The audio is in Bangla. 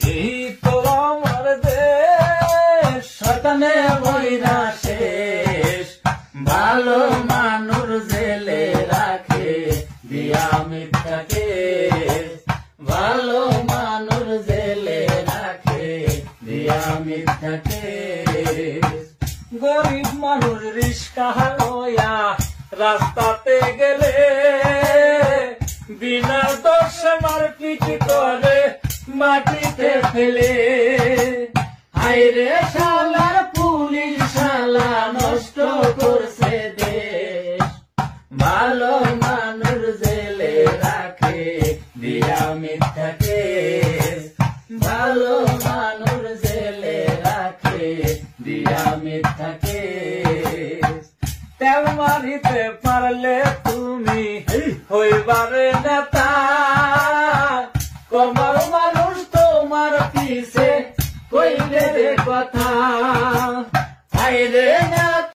এই তো আমার দেশ শয়তানে বইরা শেষ, ভালো মানুষ জেলে রাখে দিয়া মিথ্যা কেস, ভালো মানুষ জেলে রাখে দিয়া মিথ্যা কেস। গরিব মানুষ রিস্কা লইয়া রাস্তাতে গেলে বিনা দোষে মারপিট করে মাটিতে ফেলে। হায়রে শালার পুলিশ শালা নষ্ট করছে দেশ, ভালো মানুষ জেলে রাখে দিয়া মিথ্যা কেস, ভালো মানুষ জেলে রাখে দিয়া মিথ্যা কেস। তেল মারিতে পারলে তুমি হইবারে নেতা, কমার মানুষ তোমার পিছে কইলে কথা।